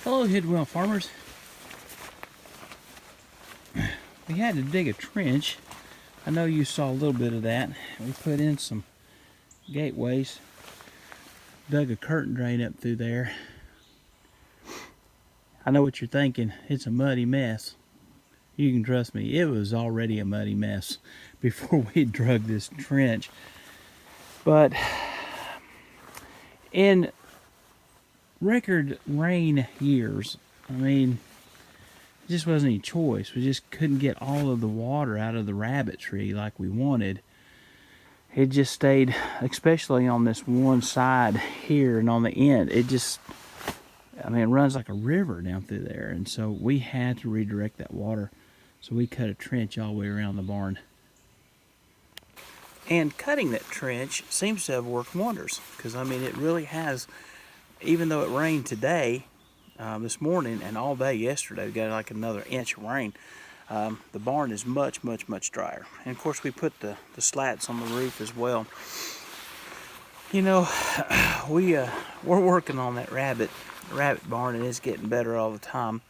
Hello, Hidwell farmers. We had to dig a trench. I know you saw a little bit of that. We put in some gateways, dug a curtain drain up through there. I know what you're thinking. It's a muddy mess. You can trust me, it was already a muddy mess before we dug this trench. But in record rain years, I mean, it just wasn't any choice. We just couldn't get all of the water out of the rabbit tree like we wanted. It just stayed, especially on this one side here and on the end, it just, I mean, it runs like a river down through there. And so we had to redirect that water. So we cut a trench all the way around the barn. And cutting that trench seems to have worked wonders, because I mean, it really has. Even though it rained today, this morning, and all day yesterday, we got like another inch of rain. The barn is much drier. And of course, we put the slats on the roof as well. You know, we're working on that rabbit barn, and it's getting better all the time.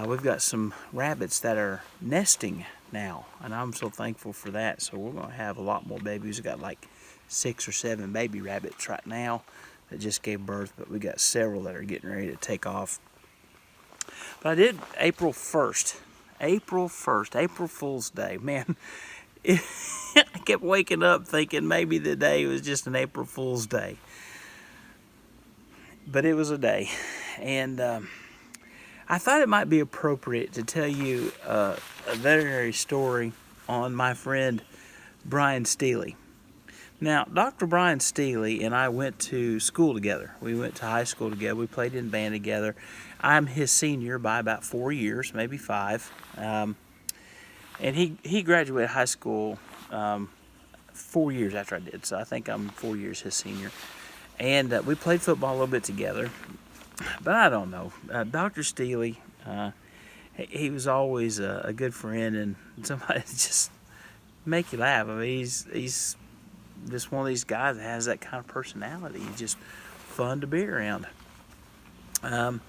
We've got some rabbits that are nesting now, and I'm so thankful for that. So we're going to have a lot more babies. We've got like 6 or 7 baby rabbits right now that just gave birth, but we got several that are getting ready to take off. But I did April 1st, April Fool's Day. Man, I kept waking up thinking maybe the day was just an April Fool's Day. But it was a day. And I thought it might be appropriate to tell you a veterinary story on my friend Brian Steely. Now, Dr. Brian Steely and I went to school together. We went to high school together. We played in band together. I'm his senior by about 4 years, maybe 5. And he graduated high school 4 years after I did, so I think I'm 4 years his senior. And we played football a little bit together. But I don't know. Dr. Steely, he was always a good friend and somebody to just make you laugh. I mean, he's just one of these guys that has that kind of personality. He's just fun to be around. But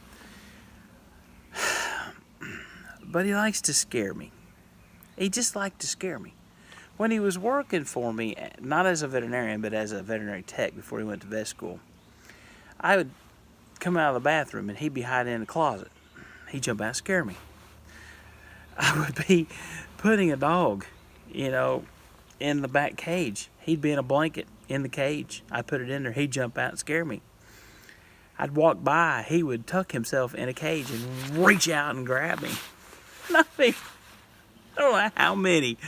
he likes to scare me. He just liked to scare me. When he was working for me, not as a veterinarian, but as a veterinary tech before he went to vet school, I would come out of the bathroom and he'd be hiding in the closet. He'd jump out and scare me. I would be putting a dog, in the back cage. He'd be in a blanket in the cage. I'd put it in there. He'd jump out and scare me. I'd walk by. He would tuck himself in a cage and reach out and grab me. And I mean, I don't know how many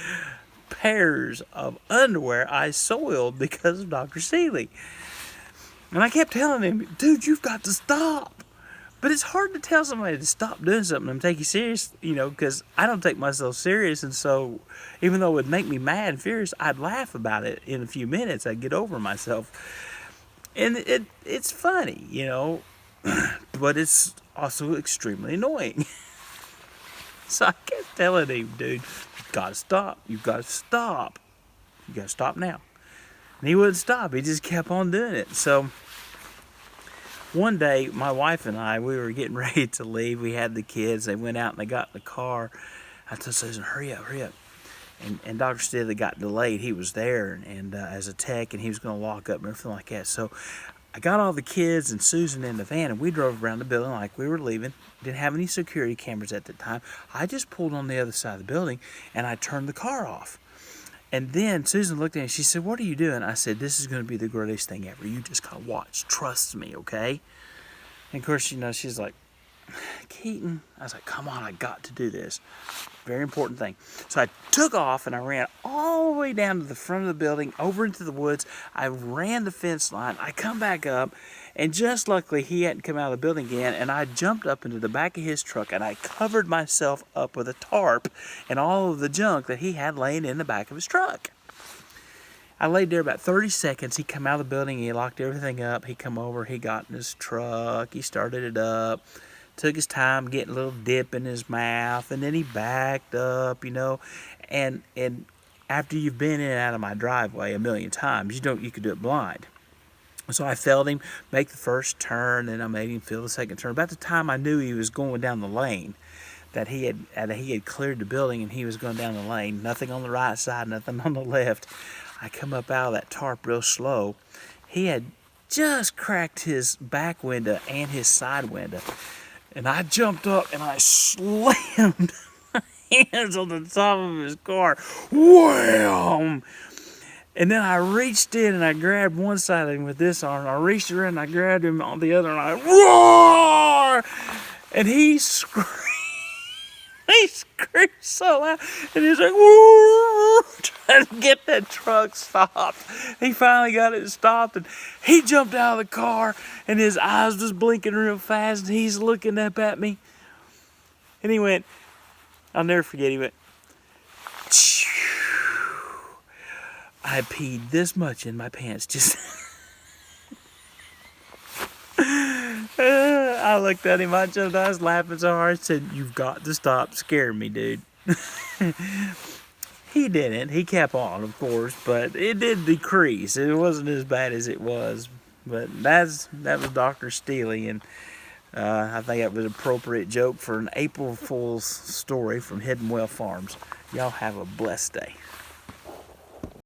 pairs of underwear I soiled because of Dr. Steely. And I kept telling him, dude, you've got to stop. But it's hard to tell somebody to stop doing something and take you serious, because I don't take myself serious. And so even though it would make me mad and furious, I'd laugh about it in a few minutes. I'd get over myself. And it's funny, but it's also extremely annoying. So I kept telling him, dude, you've got to stop. You've got to stop. You got to stop now. And he wouldn't stop. He just kept on doing it. So one day, my wife and I, we were getting ready to leave. We had the kids. They went out and they got in the car. I told Susan, hurry up. And Dr. Steely got delayed. He was there and as a tech, and he was going to lock up and everything like that. So I got all the kids and Susan in the van, and we drove around the building like we were leaving. Didn't have any security cameras at the time. I just pulled on the other side of the building, and I turned the car off. And then Susan looked at me and she said, what are you doing? I said, this is going to be the greatest thing ever. You just gotta watch. Trust me, okay? And of course, she's like, Keaton. I was like, come on, I got to do this. Very important thing. So I took off and I ran all the way down to the front of the building, over into the woods. I ran the fence line. I come back up, and just luckily he hadn't come out of the building again, and I jumped up into the back of his truck and I covered myself up with a tarp and all of the junk that he had laying in the back of his truck. I laid there about 30 seconds. He come out of the building, he locked everything up. He come over, he got in his truck, he started it up, took his time getting a little dip in his mouth, and then he backed up, and after you've been in and out of my driveway a million times, you could do it blind. So I felt him make the first turn, and I made him feel the second turn. About the time I knew he was going down the lane, that he had cleared the building and he was going down the lane, nothing on the right side, nothing on the left, I come up out of that tarp real slow. He had just cracked his back window and his side window. And I jumped up and I slammed my hands on the top of his car. Wham! And then I reached in and I grabbed one side of him with this arm. I reached around and I grabbed him on the other and I roar! And he screamed. He screamed so loud, and he's like, woo, trying to get that truck stopped. He finally got it stopped, and he jumped out of the car, and his eyes was blinking real fast, and he's looking up at me. And he went, I'll never forget, he went, I peed this much in my pants, just... I looked at him, I was laughing so hard, I said, you've got to stop scaring me, dude. He didn't. He kept on, of course, but it did decrease. It wasn't as bad as it was. But that was Dr. Steely, and I think that was an appropriate joke for an April Fool's story from Hidden Well Farms. Y'all have a blessed day.